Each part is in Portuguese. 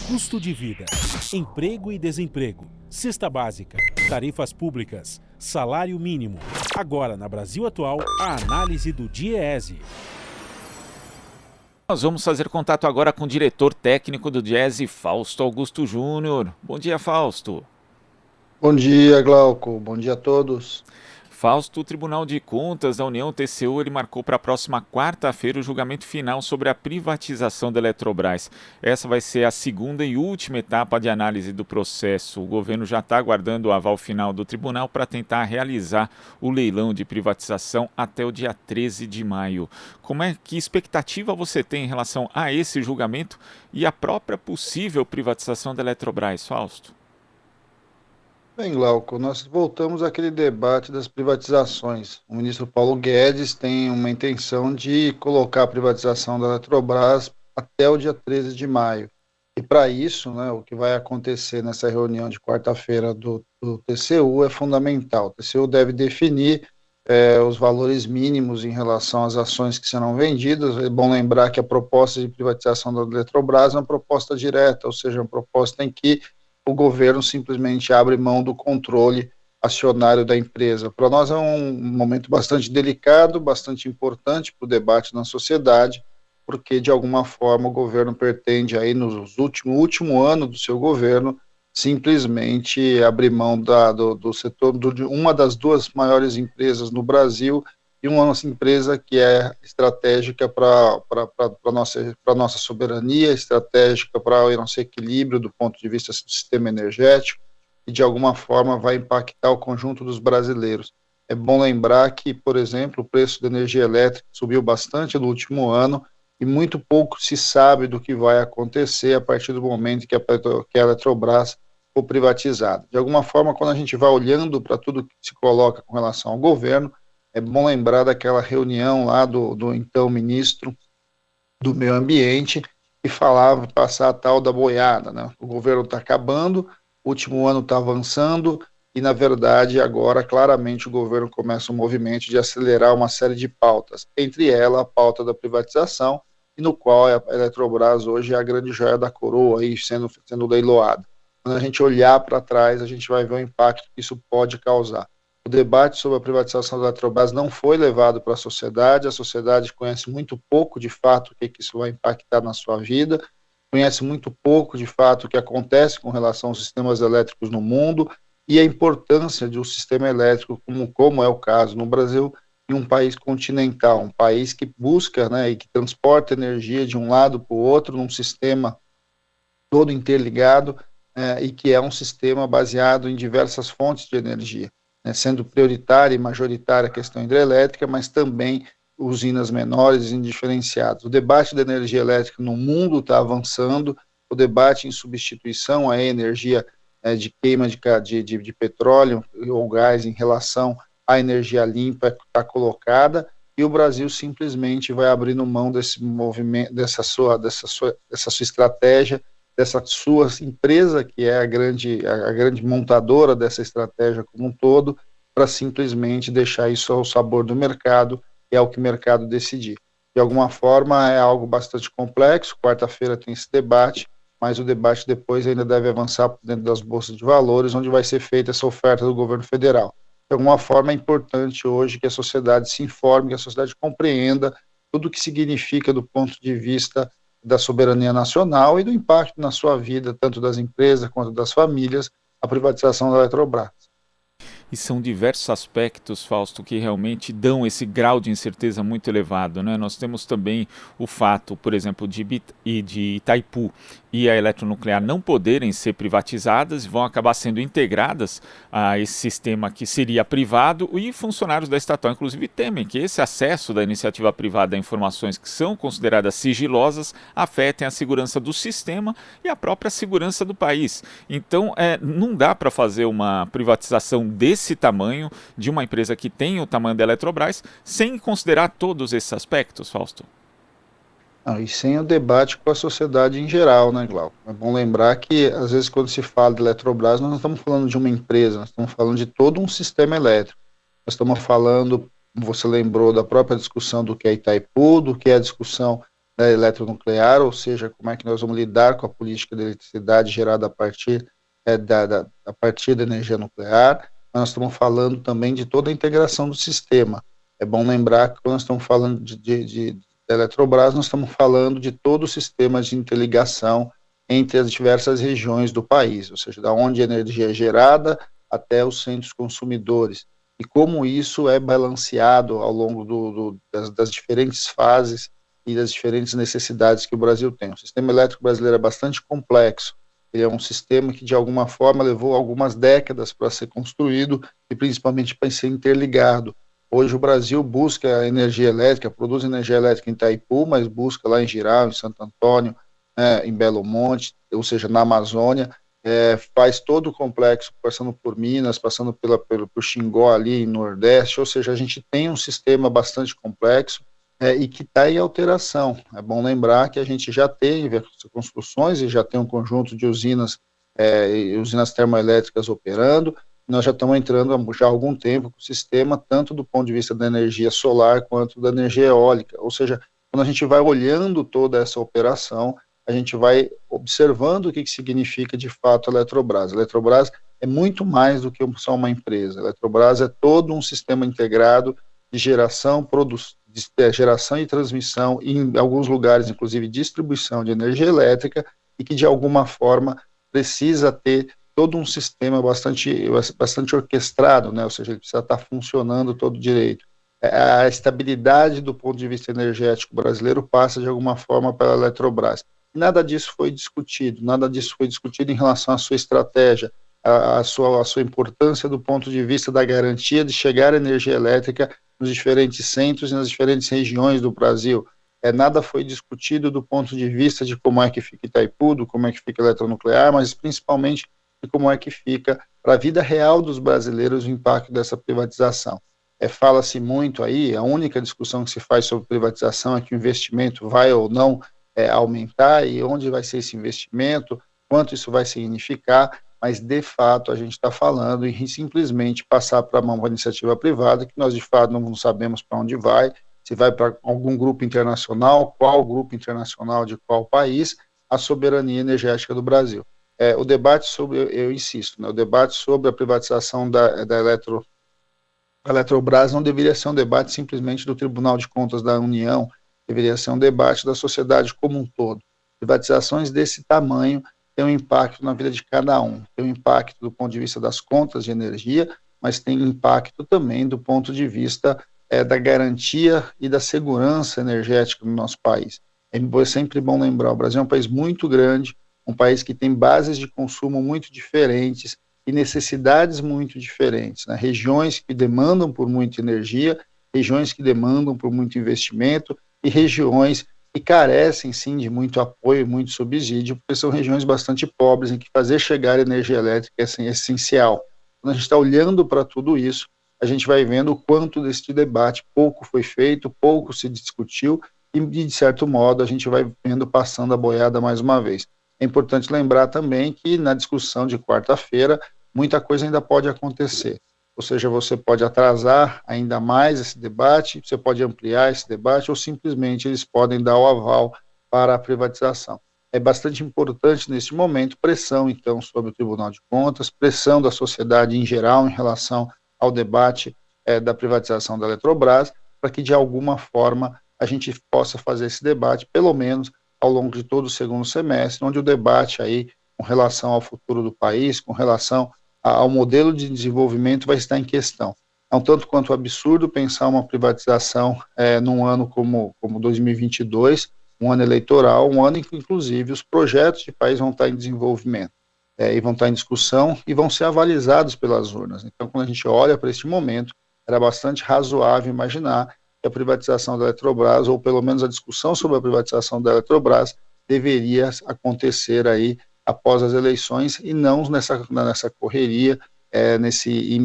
Custo de vida, emprego e desemprego, cesta básica, tarifas públicas, salário mínimo. Agora, na Brasil Atual, a análise do DIEESE. Nós vamos fazer contato agora com o diretor técnico do DIEESE, Fausto Augusto Júnior. Bom dia, Fausto. Bom dia, Glauco. Bom dia a todos. Fausto, o Tribunal de Contas da União, TCU, ele marcou para a próxima quarta-feira o julgamento final sobre a privatização da Eletrobras. Essa vai ser a segunda e última etapa de análise do processo. O governo já está aguardando o aval final do tribunal para tentar realizar o leilão de privatização até o dia 13 de maio. Que expectativa você tem em relação a esse julgamento e a própria possível privatização da Eletrobras, Fausto? Bem, Glauco, nós voltamos àquele debate das privatizações. O ministro Paulo Guedes tem uma intenção de colocar a privatização da Eletrobras até o dia 13 de maio. E para isso, né, o que vai acontecer nessa reunião de quarta-feira do TCU é fundamental. O TCU deve definir os valores mínimos em relação às ações que serão vendidas. É bom lembrar que a proposta de privatização da Eletrobras é uma proposta direta, ou seja, uma proposta em que o governo simplesmente abre mão do controle acionário da empresa. Para nós é um momento bastante delicado, bastante importante para o debate na sociedade, porque de alguma forma o governo pretende aí no último ano do seu governo simplesmente abrir mão do setor de uma das duas maiores empresas no Brasil e uma empresa que é estratégica para a nossa soberania, estratégica para o nosso equilíbrio do ponto de vista do sistema energético e, de alguma forma, vai impactar o conjunto dos brasileiros. É bom lembrar que, por exemplo, o preço da energia elétrica subiu bastante no último ano e muito pouco se sabe do que vai acontecer a partir do momento que a Eletrobras for privatizada. De alguma forma, quando a gente vai olhando para tudo que se coloca com relação ao governo, é bom lembrar daquela reunião lá do então ministro do Meio Ambiente, que falava passar a tal da boiada, né? O governo está acabando, o último ano está avançando, e na verdade agora claramente o governo começa um movimento de acelerar uma série de pautas, entre elas a pauta da privatização, e no qual a Eletrobras hoje é a grande joia da coroa, aí, sendo leiloada. Quando a gente olhar para trás, a gente vai ver o impacto que isso pode causar. O debate sobre a privatização da Eletrobras não foi levado para a sociedade conhece muito pouco, de fato, o que isso vai impactar na sua vida, conhece muito pouco, de fato, o que acontece com relação aos sistemas elétricos no mundo e a importância de um sistema elétrico, como é o caso no Brasil, em um país continental, um país que busca, né, e que transporta energia de um lado para o outro, num sistema todo interligado, e que é um sistema baseado em diversas fontes de energia, sendo prioritária e majoritária a questão hidrelétrica, mas também usinas menores e indiferenciadas. O debate da energia elétrica no mundo está avançando, o debate em substituição à energia de queima de petróleo ou gás em relação à energia limpa está colocada, e o Brasil simplesmente vai abrindo mão desse movimento, dessa sua estratégia, dessa sua empresa, que é a grande montadora dessa estratégia como um todo, para simplesmente deixar isso ao sabor do mercado, e é o que o mercado decidir. De alguma forma, é algo bastante complexo, quarta-feira tem esse debate, mas o debate depois ainda deve avançar dentro das bolsas de valores, onde vai ser feita essa oferta do governo federal. De alguma forma, é importante hoje que a sociedade se informe, que a sociedade compreenda tudo o que significa do ponto de vista da soberania nacional e do impacto na sua vida, tanto das empresas quanto das famílias, a privatização da Eletrobras. E são diversos aspectos, Fausto, que realmente dão esse grau de incerteza muito elevado, né? Nós temos também o fato, por exemplo, de Itaipu e a Eletronuclear não poderem ser privatizadas e vão acabar sendo integradas a esse sistema que seria privado, e funcionários da estatal, inclusive, temem que esse acesso da iniciativa privada a informações que são consideradas sigilosas afetem a segurança do sistema e a própria segurança do país. Então, não dá para fazer uma privatização desse tamanho, de uma empresa que tem o tamanho da Eletrobras, sem considerar todos esses aspectos, Fausto? E sem o debate com a sociedade em geral, né, Glauco? É bom lembrar que, às vezes, quando se fala de Eletrobras, nós não estamos falando de uma empresa, nós estamos falando de todo um sistema elétrico. Nós estamos falando, você lembrou, da própria discussão do que é Itaipu, do que é a discussão da eletronuclear, ou seja, como é que nós vamos lidar com a política de eletricidade gerada a partir a partir da energia nuclear. Nós estamos falando também de toda a integração do sistema. É bom lembrar que quando nós estamos falando de Eletrobras, nós estamos falando de todo o sistema de interligação entre as diversas regiões do país, ou seja, da onde a energia é gerada até os centros consumidores, e como isso é balanceado ao longo das diferentes fases e das diferentes necessidades que o Brasil tem. O sistema elétrico brasileiro é bastante complexo, ele é um sistema que, de alguma forma, levou algumas décadas para ser construído e, principalmente, para ser interligado. Hoje, o Brasil busca energia elétrica, produz energia elétrica em Itaipu, mas busca lá em Jirau, em Santo Antônio, em Belo Monte, ou seja, na Amazônia, faz todo o complexo, passando por Minas, passando por Xingó ali no Nordeste, ou seja, a gente tem um sistema bastante complexo, e que está em alteração. É bom lembrar que a gente já teve construções e já tem um conjunto de usinas termoelétricas operando. Nós já estamos entrando já há algum tempo com o sistema, tanto do ponto de vista da energia solar quanto da energia eólica. Ou seja, quando a gente vai olhando toda essa operação, a gente vai observando o que significa de fato a Eletrobras. A Eletrobras é muito mais do que só uma empresa. A Eletrobras é todo um sistema integrado de geração e transmissão, e em alguns lugares, inclusive, distribuição de energia elétrica, e que, de alguma forma, precisa ter todo um sistema bastante orquestrado, né? Ou seja, ele precisa estar funcionando todo direito. A estabilidade do ponto de vista energético brasileiro passa, de alguma forma, pela Eletrobras. Nada disso foi discutido em relação à sua estratégia, a sua importância do ponto de vista da garantia de chegar à energia elétrica nos diferentes centros e nas diferentes regiões do Brasil. Nada foi discutido do ponto de vista de como é que fica Itaipu, de como é que fica a eletronuclear, mas principalmente de como é que fica para a vida real dos brasileiros o impacto dessa privatização. Fala-se muito aí, a única discussão que se faz sobre privatização é que o investimento vai ou não aumentar, e onde vai ser esse investimento, quanto isso vai significar, mas de fato a gente está falando em simplesmente passar para uma iniciativa privada, que nós de fato não sabemos para onde vai, se vai para algum grupo internacional, qual grupo internacional de qual país, a soberania energética do Brasil. O debate sobre, eu insisto, né, o debate sobre a privatização da Eletrobras não deveria ser um debate simplesmente do Tribunal de Contas da União, deveria ser um debate da sociedade como um todo. Privatizações desse tamanho tem um impacto na vida de cada um, tem um impacto do ponto de vista das contas de energia, mas tem impacto também do ponto de vista da garantia e da segurança energética no nosso país. É sempre bom lembrar, o Brasil é um país muito grande, um país que tem bases de consumo muito diferentes e necessidades muito diferentes, né? Regiões que demandam por muita energia, regiões que demandam por muito investimento e regiões que carecem, sim, de muito apoio, muito subsídio, porque são regiões bastante pobres em que fazer chegar energia elétrica é essencial. Quando a gente está olhando para tudo isso, a gente vai vendo o quanto deste debate pouco foi feito, pouco se discutiu, e, de certo modo, a gente vai vendo passando a boiada mais uma vez. É importante lembrar também que, na discussão de quarta-feira, muita coisa ainda pode acontecer. Ou seja, você pode atrasar ainda mais esse debate, você pode ampliar esse debate, ou simplesmente eles podem dar o aval para a privatização. É bastante importante, neste momento, pressão, então, sobre o Tribunal de Contas, pressão da sociedade em geral em relação ao debate da privatização da Eletrobras, para que, de alguma forma, a gente possa fazer esse debate, pelo menos ao longo de todo o segundo semestre, onde o debate aí, com relação ao futuro do país, com relação ao modelo de desenvolvimento, vai estar em questão. É um tanto quanto absurdo pensar uma privatização num ano como 2022, um ano eleitoral, um ano em que, inclusive, os projetos de país vão estar em desenvolvimento, e vão estar em discussão e vão ser avalizados pelas urnas. Então, quando a gente olha para este momento, era bastante razoável imaginar que a privatização da Eletrobras, ou pelo menos a discussão sobre a privatização da Eletrobras, deveria acontecer aí após as eleições e não nessa correria, nesse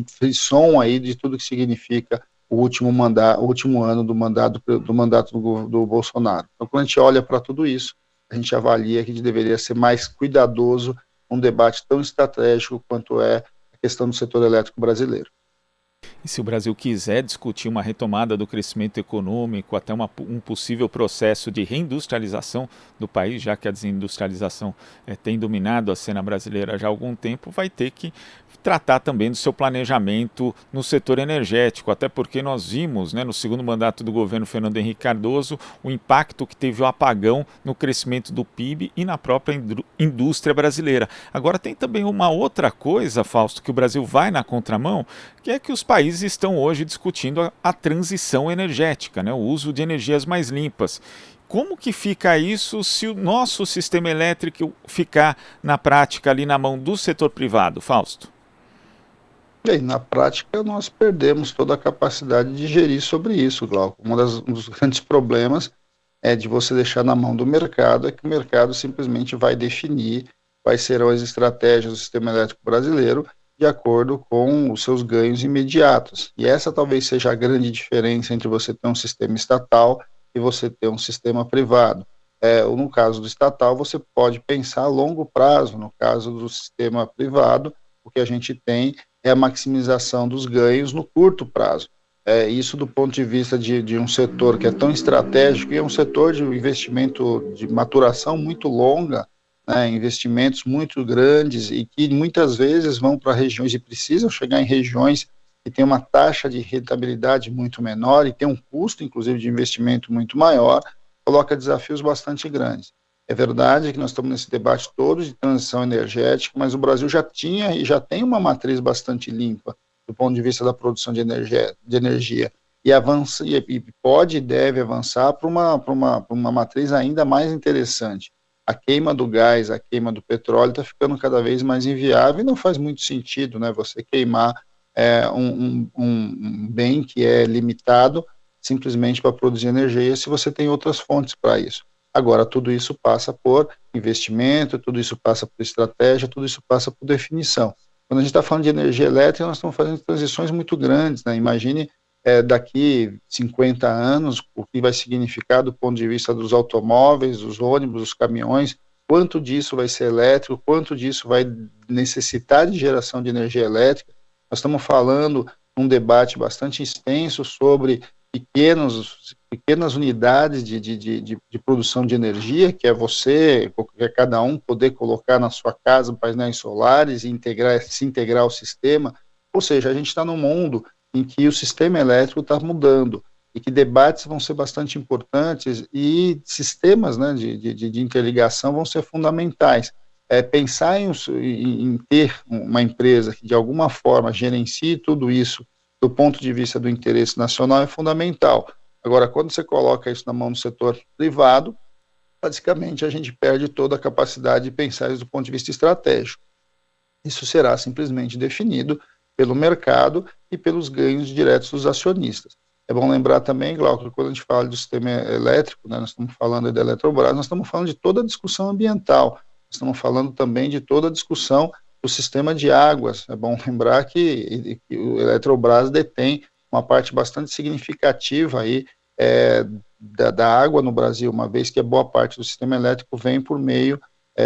frisson aí de tudo que significa o último ano do mandato do Bolsonaro. Então, quando a gente olha para tudo isso, a gente avalia que a gente deveria ser mais cuidadoso num debate tão estratégico quanto é a questão do setor elétrico brasileiro. E se o Brasil quiser discutir uma retomada do crescimento econômico, até um possível processo de reindustrialização do país, já que a desindustrialização tem dominado a cena brasileira já há algum tempo, vai ter que tratar também do seu planejamento no setor energético, até porque nós vimos, no segundo mandato do governo Fernando Henrique Cardoso, o impacto que teve o apagão no crescimento do PIB e na própria indústria brasileira. Agora tem também uma outra coisa, Fausto, que o Brasil vai na contramão, que é que os países estão hoje discutindo a transição energética, o uso de energias mais limpas. Como que fica isso se o nosso sistema elétrico ficar na prática ali na mão do setor privado, Fausto? Bem, na prática nós perdemos toda a capacidade de gerir sobre isso, Glauco. Um dos grandes problemas é de você deixar na mão do mercado, é que o mercado simplesmente vai definir quais serão as estratégias do sistema elétrico brasileiro de acordo com os seus ganhos imediatos. E essa talvez seja a grande diferença entre você ter um sistema estatal e você ter um sistema privado. No caso do estatal, você pode pensar a longo prazo. No caso do sistema privado, o que a gente tem é a maximização dos ganhos no curto prazo. Isso do ponto de vista de um setor que é tão estratégico, e é um setor de investimento de maturação muito longa, investimentos muito grandes e que muitas vezes vão para regiões e precisam chegar em regiões que têm uma taxa de rentabilidade muito menor e tem um custo, inclusive, de investimento muito maior, coloca desafios bastante grandes. É verdade que nós estamos nesse debate todo de transição energética, mas o Brasil já tinha e já tem uma matriz bastante limpa do ponto de vista da produção de energia e avança, e pode e deve avançar para uma matriz ainda mais interessante. A queima do gás, a queima do petróleo está ficando cada vez mais inviável e não faz muito sentido, você queimar um bem que é limitado simplesmente para produzir energia se você tem outras fontes para isso. Agora, tudo isso passa por investimento, tudo isso passa por estratégia, tudo isso passa por definição. Quando a gente está falando de energia elétrica, nós estamos fazendo transições muito grandes, Imagine daqui 50 anos o que vai significar do ponto de vista dos automóveis, dos ônibus, dos caminhões, quanto disso vai ser elétrico, quanto disso vai necessitar de geração de energia elétrica. Nós estamos falando um debate bastante extenso sobre pequenas unidades de produção de energia, que é cada um poder colocar na sua casa painéis solares e se integrar ao sistema. Ou seja, a gente está num mundo em que o sistema elétrico está mudando e que debates vão ser bastante importantes e sistemas de interligação vão ser fundamentais. Pensar em ter uma empresa que de alguma forma gerencie tudo isso do ponto de vista do interesse nacional é fundamental. Agora, quando você coloca isso na mão do setor privado, basicamente a gente perde toda a capacidade de pensar isso do ponto de vista estratégico. Isso será simplesmente definido pelo mercado e pelos ganhos diretos dos acionistas. É bom lembrar também, Glauco, que quando a gente fala do sistema elétrico, nós estamos falando da Eletrobras, nós estamos falando de toda a discussão ambiental, nós estamos falando também de toda a discussão do sistema de águas. É bom lembrar que o Eletrobras detém uma parte bastante significativa aí, da água no Brasil, uma vez que a boa parte do sistema elétrico vem por meio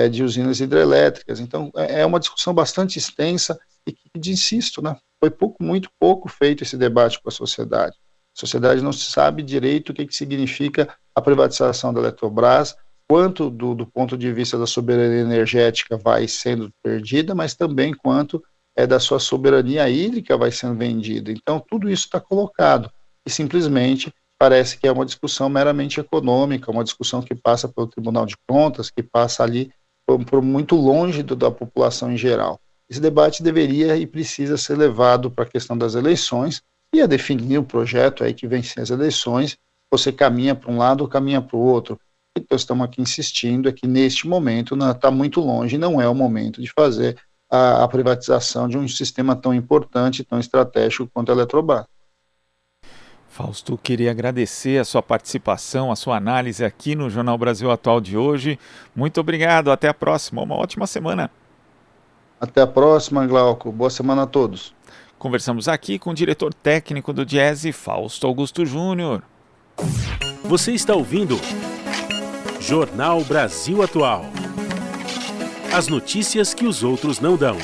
de usinas hidrelétricas. Então, é uma discussão bastante extensa e que, insisto, foi muito pouco feito esse debate com a sociedade. A sociedade não sabe direito o que significa a privatização da Eletrobras, quanto do ponto de vista da soberania energética vai sendo perdida, mas também quanto da sua soberania hídrica vai sendo vendida. Então, tudo isso está colocado e simplesmente parece que é uma discussão meramente econômica, uma discussão que passa pelo Tribunal de Contas, que passa ali por muito longe da população em geral. Esse debate deveria e precisa ser levado para a questão das eleições e a definir o projeto aí que vencer as eleições, você caminha para um lado ou caminha para o outro. Então, estamos aqui insistindo que neste momento está muito longe, não é o momento de fazer a privatização de um sistema tão importante, tão estratégico quanto a Eletrobras. Fausto, queria agradecer a sua participação, a sua análise aqui no Jornal Brasil Atual de hoje. Muito obrigado, até a próxima, uma ótima semana. Até a próxima, Glauco. Boa semana a todos. Conversamos aqui com o diretor técnico do Diese, Fausto Augusto Júnior. Você está ouvindo Jornal Brasil Atual. As notícias que os outros não dão.